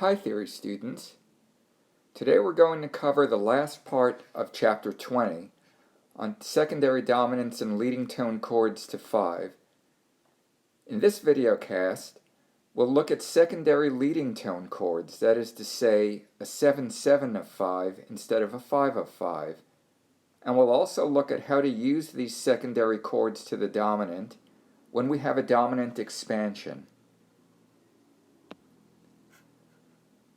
Hi theory students. Today we're going to cover the last part of chapter 20 on secondary dominants and leading tone chords to 5. In this videocast, we'll look at secondary leading tone chords, that is to say, a 7/7 of 5 instead of a 5 of 5. And we'll also look at how to use these secondary chords to the dominant when we have a dominant expansion.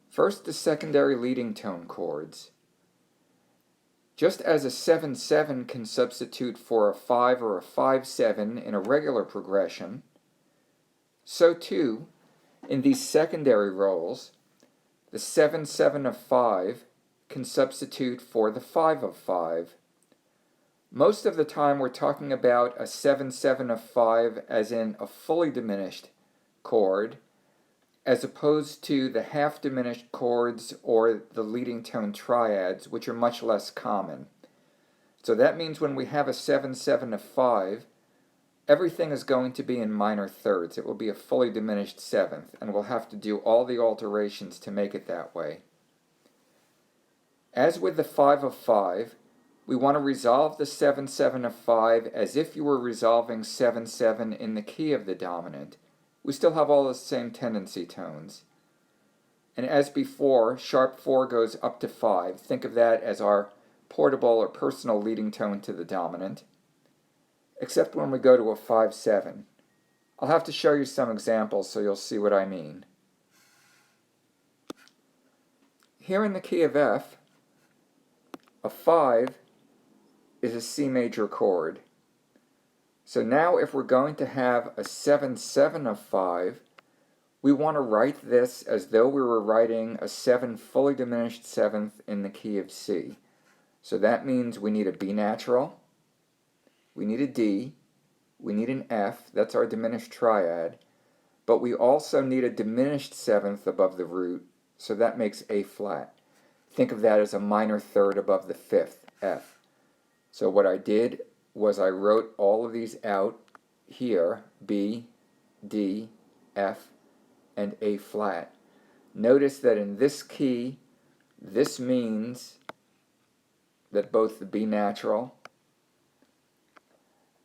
First, the secondary leading tone chords. Just as a 7/7 can substitute for a 5 or a 5/7 in a regular progression, so too, in these secondary roles, the 7/7 of 5 can substitute for the 5 of 5. Most of the time we're talking about a 7/7 of 5 as in a fully diminished chord, as opposed to the half-diminished chords or the leading tone triads, which are much less common. So that means when we have a 7/7 of 5, everything is going to be in minor thirds. It will be a fully diminished seventh, and we'll have to do all the alterations to make it that way. As with the 5 of 5, we want to resolve the 7/7 of 5 as if you were resolving 7/7 in the key of the dominant. We still have all the same tendency tones. And as before, sharp 4 goes up to 5. Think of that as our portable or personal leading tone to the dominant, except when we go to a 5/7. I'll have to show you some examples so you'll see what I mean. Here in the key of F, a 5 is a C major chord. So now if we're going to have a 7/7 of 5, we want to write this as though we were writing a 7 fully diminished seventh in the key of C. So that means we need a B natural, we need a D, we need an F, that's our diminished triad, but we also need a diminished seventh above the root, so that makes A flat. Think of that as a minor third above the fifth, F. So what I did was I wrote all of these out here, B, D, F, and A flat. Notice that in this key, this means that both the B natural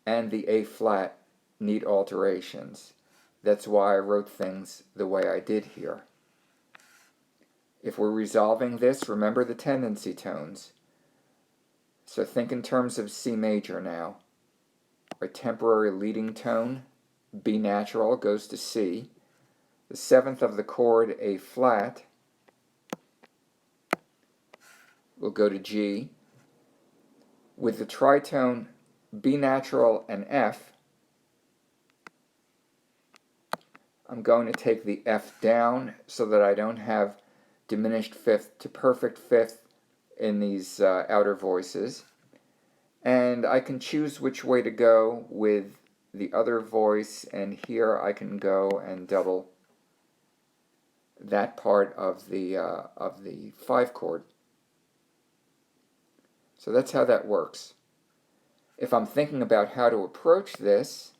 and the A flat need alterations. That's why I wrote things the way I did here. If we're resolving this, remember the tendency tones. So think in terms of C major now. Our temporary leading tone, B natural, goes to C. The seventh of the chord, A flat, will go to G. With the tritone B natural and F, I'm going to take the F down so that I don't have diminished fifth to perfect fifth in these outer voices. And I can choose which way to go with the other voice, and here I can go and double that part of the 5 chord. So that's how that works. If I'm thinking about how to approach this,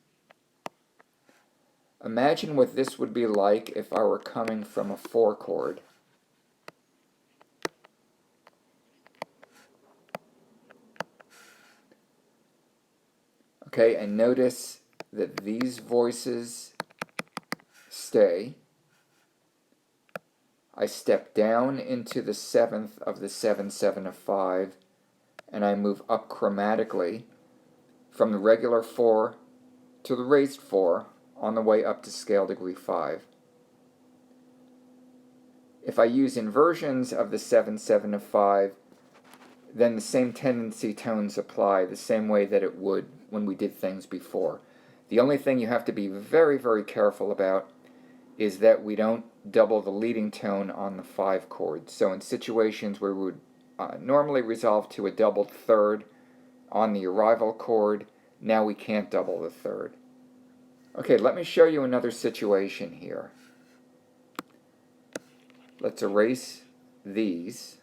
imagine what this would be like if I were coming from a 4 chord. Okay, and notice that these voices stay. I step down into the seventh of the 7/7 of 5, and I move up chromatically from the regular 4 to the raised 4 on the way up to scale degree 5. If I use inversions of the 7/7 of 5, then the same tendency tones apply the same way that it would when we did things before. The only thing you have to be very, very careful about is that we don't double the leading tone on the 5 chord. So in situations where we would normally resolve to a doubled third on the arrival chord, now we can't double the third. Okay, let me show you another situation here. Let's erase these.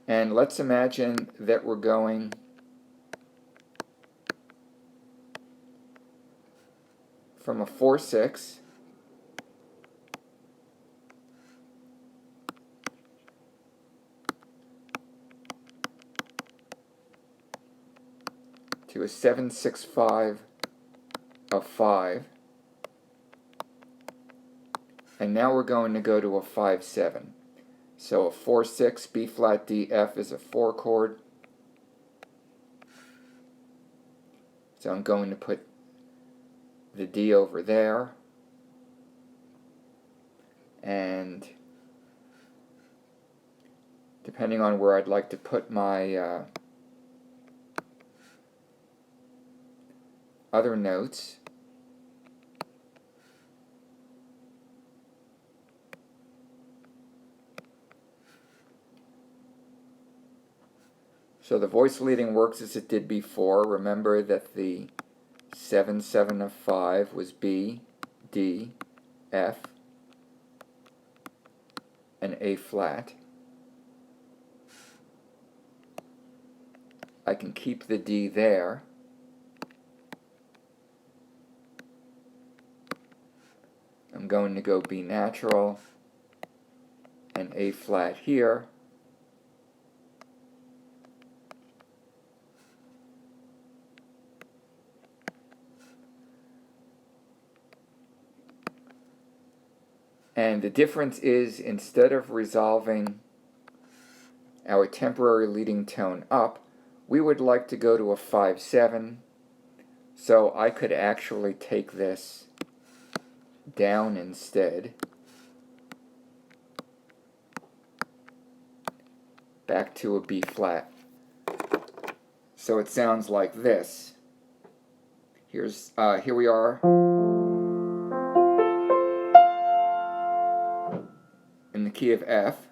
And let's imagine that we're going from a 4/6 to a 7/6/5 of 5, and now we're going to go to a 5/7. So a 4/6 B flat D F is a 4 chord. So I'm going to put the D over there, and depending on where I'd like to put my other notes, so the voice leading works as it did before. Remember that the 7/7 of 5 was B, D, F, and A flat. I can keep the D there. I'm going to go B natural and A flat here. And the difference is, instead of resolving our temporary leading tone up, we would like to go to a 5/7. So I could actually take this down instead, back to a B flat. So it sounds like this. Here we are in the key of F.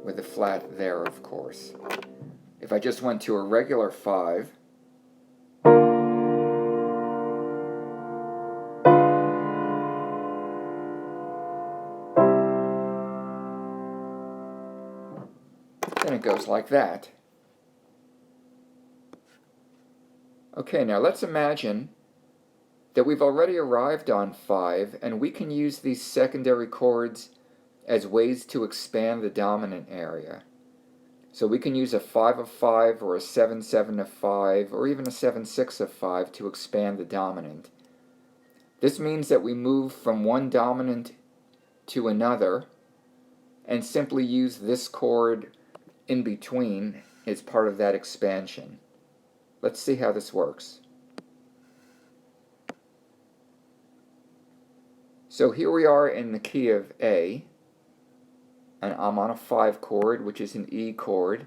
With a flat there, of course. If I just went to a regular 5, then it goes like that. Okay, now let's imagine that we've already arrived on 5, and we can use these secondary chords as ways to expand the dominant area. So we can use a 5 of 5 or a 7/7 of 5 or even a 7/6 of 5 to expand the dominant. This means that we move from one dominant to another and simply use this chord in between as part of that expansion. Let's see how this works. So here we are in the key of A, and I'm on a 5 chord, which is an E chord.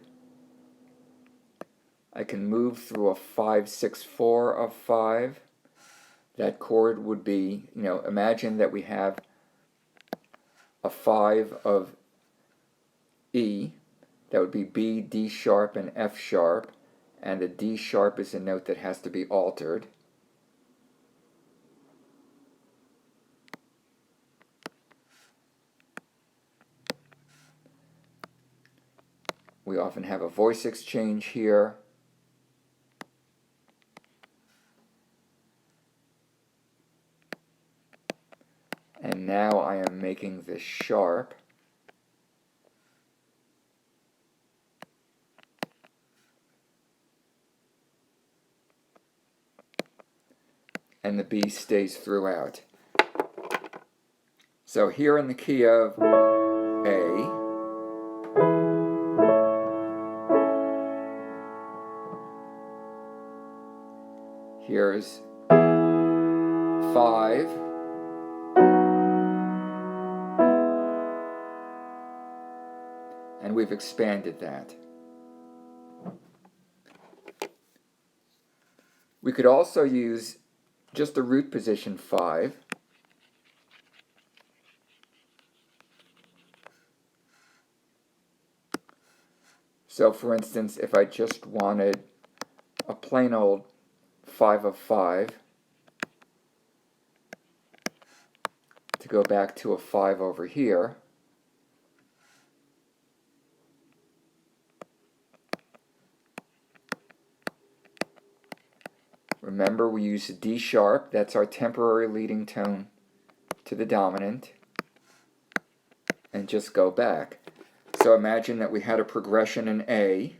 I can move through a 5/6/4 of 5. That chord would be, imagine that we have a 5 of E. That would be B, D sharp, and F sharp. And the D sharp is a note that has to be altered. We often have a voice exchange here. And now I am making this sharp. And the B stays throughout. So here in the key of A, here's 5, and we've expanded that. We could also use just the root position 5. So for instance, if I just wanted a plain old 5 of 5, go back to a 5 over here. Remember, we use D sharp, that's our temporary leading tone to the dominant, and just go back. So imagine that we had a progression in A.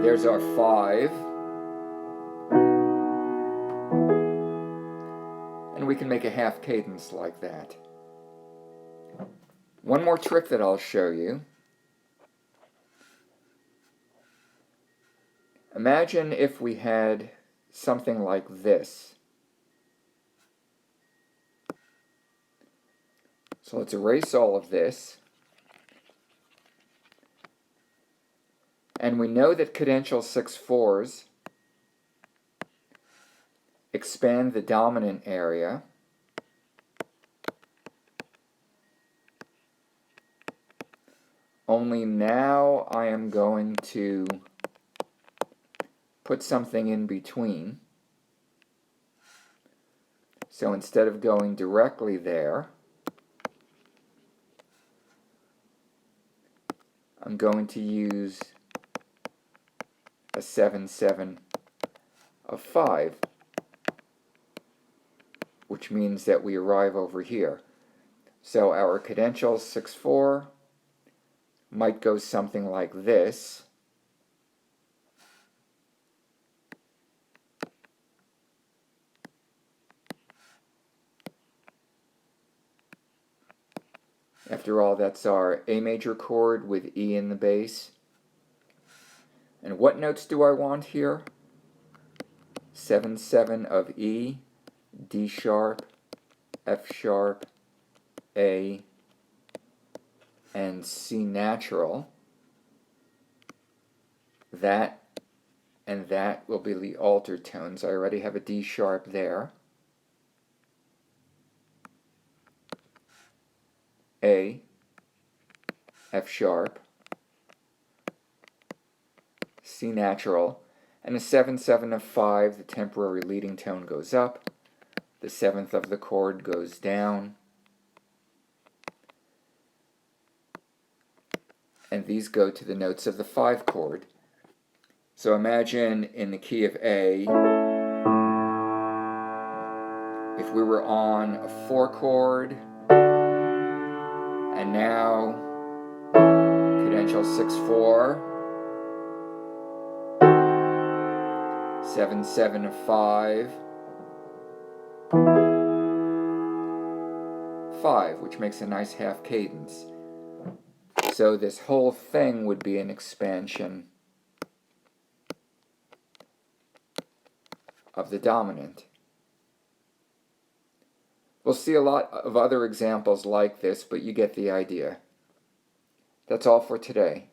There's our 5. And we can make a half cadence like that. One more trick that I'll show you. Imagine if we had something like this. So let's erase all of this. And we know that cadential 6/4s expand the dominant area. Only now I am going to put something in between. So instead of going directly there, I'm going to use a 7/7 of 5, which means that we arrive over here. So our cadential 6/4 might go something like this. After all, that's our A major chord with E in the bass. And what notes do I want here? 7/7 of E, D sharp, F sharp, A, and C natural. That and that will be the altered tones. I already have a D sharp there. A, F sharp, C natural, and a 7/7 of 5, the temporary leading tone goes up, the 7th of the chord goes down, and these go to the notes of the 5 chord. So imagine in the key of A, if we were on a 4 chord, and now cadential 6/4, 7/7 of 5, 5, which makes a nice half cadence. So this whole thing would be an expansion of the dominant. We'll see a lot of other examples like this, but you get the idea. That's all for today.